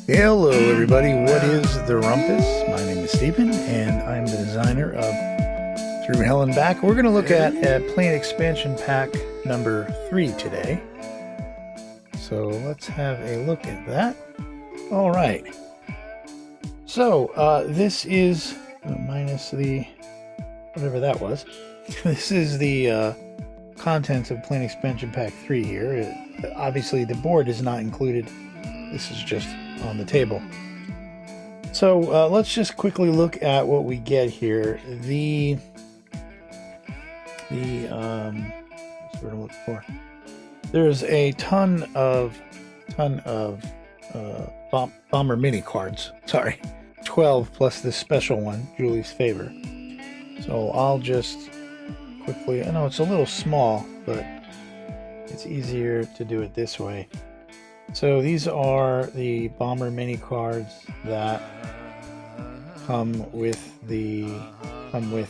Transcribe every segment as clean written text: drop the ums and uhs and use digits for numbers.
Hello, everybody. What is the Rumpus? My name is Stephen, and I'm the designer of Through Hell and Back. We're going to look at Plane Expansion Pack number 3 today. So let's have a look at that. All right. So this is minus the whatever that was. This is the contents of Plane Expansion Pack 3 here. Obviously, the board is not included. This is just on the table. So let's just quickly look at what we get here. What we're gonna look for. There's a ton of bomber mini cards. Sorry, 12 plus this special one, Julie's Favor. So I'll just quickly. I know it's a little small, but it's easier to do it this way. So these are the bomber mini cards that come with the game.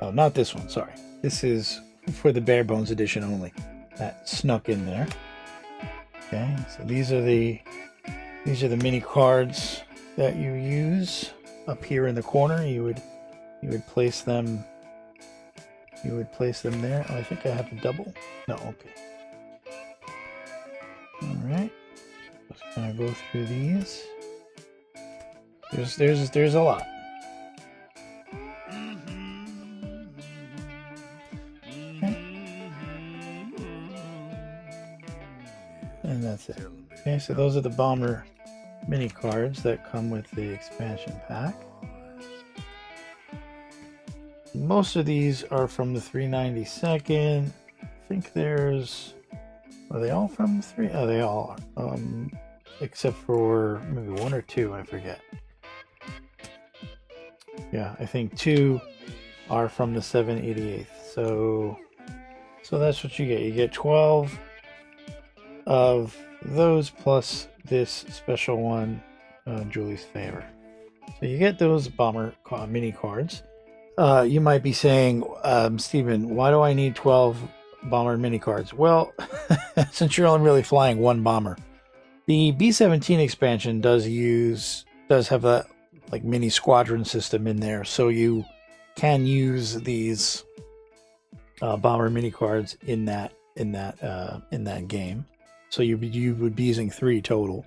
Oh, not this one. Sorry, this is for the bare bones edition only. That snuck in there. Okay, so these are the mini cards that you use up here in the corner. You would place them. You would place them there. Oh, I think I have a double. No, okay. Alright, just gonna go through these. There's a lot. Okay. And that's it. Okay, so those are the bomber mini cards that come with the expansion pack. Most of these are from the 392nd. I think there's... Are they all from 3? Oh, they all are. Except for maybe 1 or 2, I forget. Yeah, I think 2 are from the 788th. So that's what you get. You get 12 of those plus this special one, Julie's Favor. So you get those bomber mini cards. You might be saying, Stephen, why do I need 12 bomber mini cards? Well, since you're only really flying one bomber, the B-17 expansion does have a like mini squadron system in there, so you can use these bomber mini cards in that game. So you would be using 3 total.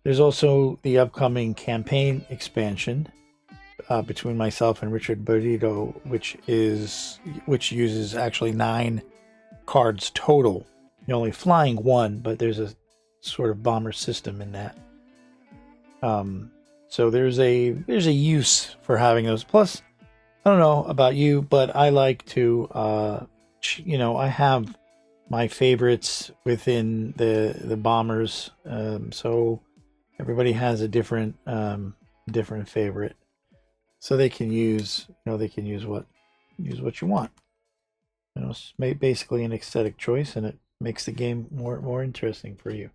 There's also the upcoming campaign expansion between myself and Richard Burrito, which uses actually 9 cards total. You're only flying 1, but there's a sort of bomber system in that. So there's a use for having those. Plus, I don't know about you, but I like to, I have my favorites within the bombers. So everybody has a different favorite. So they can use what you want. It's basically an aesthetic choice, and it makes the game more interesting for you.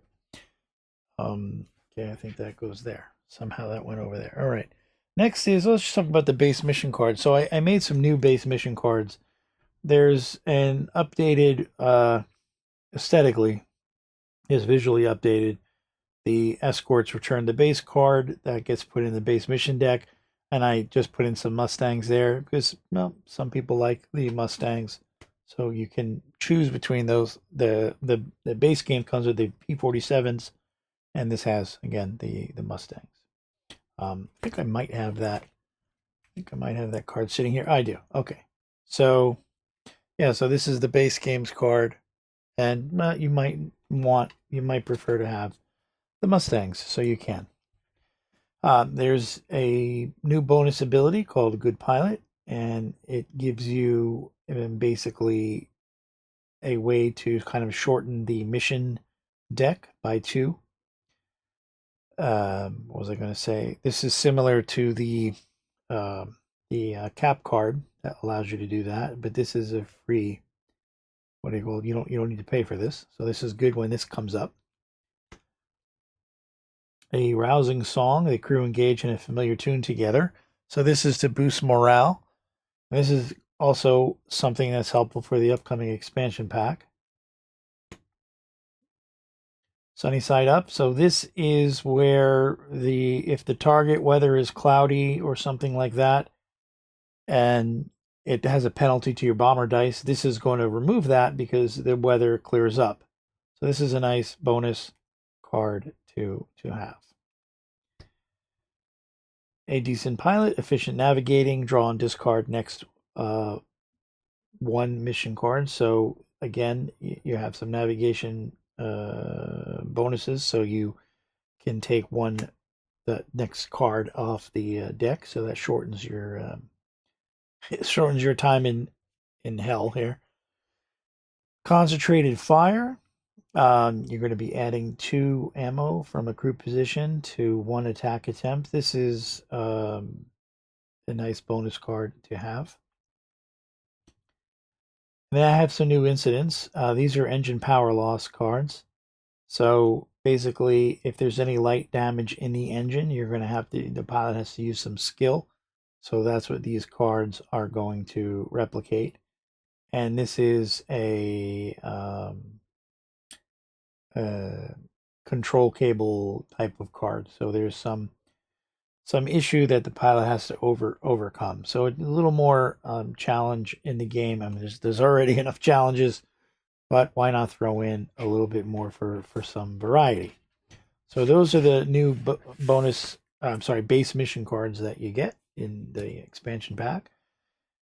Okay, I think that goes there. Somehow that went over there. All right. Next is, let's just talk about the base mission cards. So I made some new base mission cards. There's an updated, aesthetically, is visually updated. The escorts return the base card that gets put in the base mission deck. And I just put in some Mustangs there because, well, some people like the Mustangs. So you can choose between those. The base game comes with the P-47s, and this has, again, the Mustangs. I think I might have that. I think I might have that card sitting here. I do. Okay. So, yeah, so this is the base games card. And you might prefer to have the Mustangs, so you can. There's a new bonus ability called Good Pilot, and it gives you basically a way to kind of shorten the mission deck by 2. What was I going to say? This is similar to the cap card that allows you to do that, but this is a free. What do you call? You don't need to pay for this, so this is good when this comes up. A rousing song, the crew engage in a familiar tune together. So this is to boost morale. This is also something that's helpful for the upcoming expansion pack. sunny side up. So this is where if the target weather is cloudy or something like that, and it has a penalty to your bomber dice, this is going to remove that because the weather clears up. So this is a nice bonus card to have. A decent pilot, efficient navigating, draw and discard next one mission card. So again, you have some navigation bonuses, so you can take the next card off the deck, so that shortens your it shortens your time in hell here. Concentrated fire. You're going to be adding 2 ammo from a crew position to 1 attack attempt. This is a nice bonus card to have. And then I have some new incidents. These are engine power loss cards. So basically, if there's any light damage in the engine, you're going to have to, the pilot has to use some skill. So that's what these cards are going to replicate. And this is a control cable type of card. So there's some issue that the pilot has to overcome. So a little more challenge in the game. I mean, there's already enough challenges, but why not throw in a little bit more for some variety? So those are the new base mission cards that you get in the expansion pack.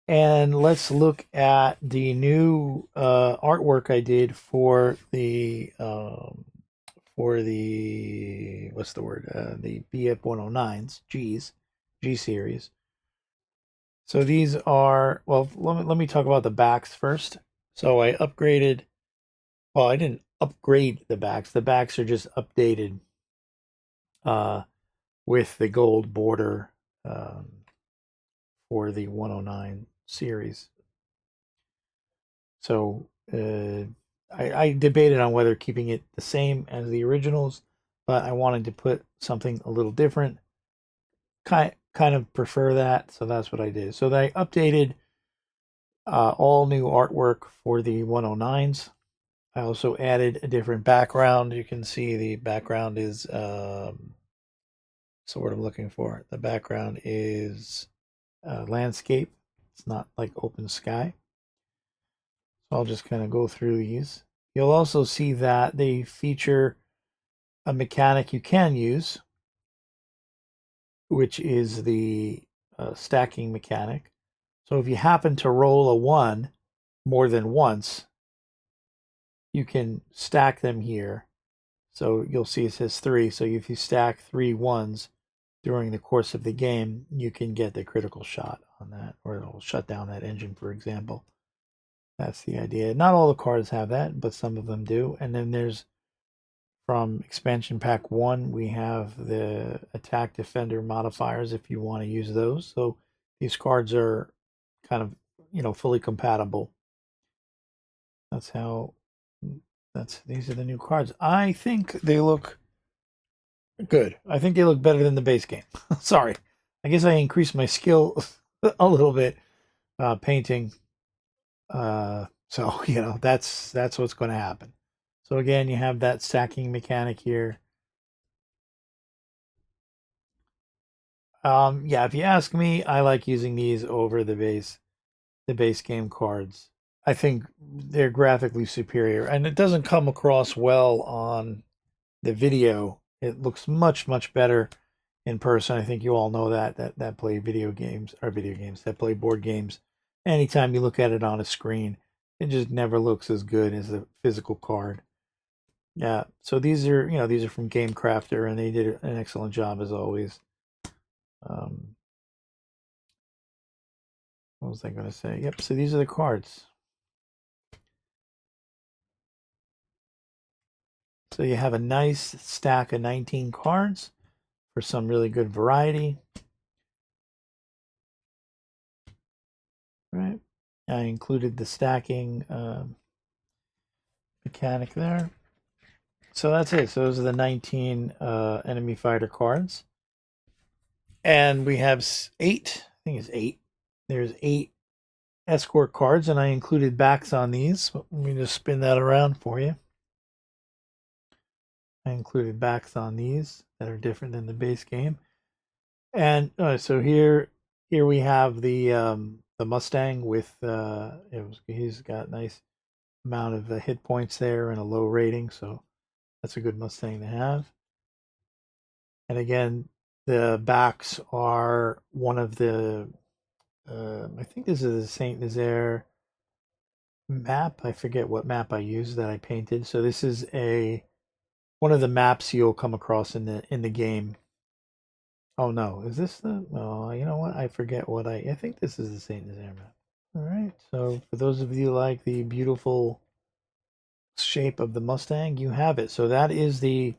And let's look at the new artwork I did for the what's the word? The BF 109s, G series. So these are, well, let me talk about the backs first. So I upgraded, well, I didn't upgrade the backs. The backs are just updated with the gold border for the 109 series. So I debated on whether keeping it the same as the originals, but I wanted to put something a little different. Kind of prefer that, so that's what I did. So I updated all new artwork for the 109s. I also added a different background. You can see the background is so what I'm looking for. The background is landscape. It's not like open sky. So I'll just kind of go through these. You'll also see that they feature a mechanic you can use, which is the stacking mechanic. So if you happen to roll a 1 more than once, you can stack them here. So you'll see it says 3. So if you stack 3 1s during the course of the game, you can get the critical shot on that, or it'll shut down that engine, for example. That's the idea. Not all the cards have that, but some of them do. And then there's, from expansion pack 1, we have the attack defender modifiers if you want to use those. So these cards are kind of, fully compatible. These are the new cards. I think they look good. I think they look better than the base game. Sorry. I guess I increased my skill a little bit painting. So, that's what's going to happen. So again, you have that stacking mechanic here. Yeah, if you ask me, I like using these over the base game cards. I think they're graphically superior, and it doesn't come across well on the video. It looks much, much better in person. I think you all know that play video games, that play board games. Anytime you look at it on a screen, it just never looks as good as a physical card. Yeah, so these are from Game Crafter, and they did an excellent job as always. What was I going to say? Yep, so these are the cards. So you have a nice stack of 19 cards for some really good variety. Right. I included the stacking mechanic there. So that's it. So those are the 19 enemy fighter cards. And we have 8. I think it's 8. There's 8 escort cards, and I included backs on these. Let me just spin that around for you. I included backs on these that are different than the base game. And so here we have the Mustang with he's got a nice amount of hit points there and a low rating, so that's a good Mustang to have. And again, the backs are one of the I think this is the Saint Nazaire map. I forget what map I used that I painted. So this is a one of the maps you'll come across in the game. Oh no, is this the? Oh, you know what? I forget what I think this is the Saint Nazaire map. All right. So for those of you like the beautiful shape of the Mustang, you have it. So that is the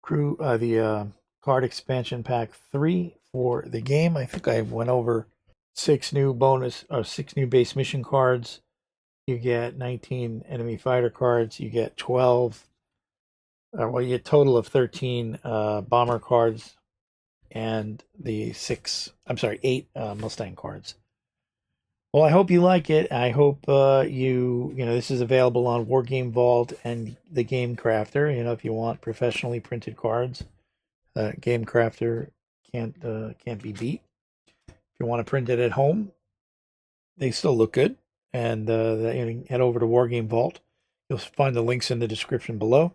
card expansion pack 3 for the game. I think I went over 6 new base mission cards. You get 19 enemy fighter cards. You get 12. You get a total of 13 bomber cards and the 8 Mustang cards. Well, I hope you like it. I hope this is available on War Game Vault and the Game Crafter. If you want professionally printed cards, Game Crafter can't be beat. If you want to print it at home, they still look good. And head over to War Game Vault. You'll find the links in the description below.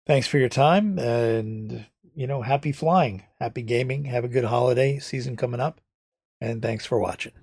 Thanks for your time, and happy flying, happy gaming. Have a good holiday season coming up, and thanks for watching.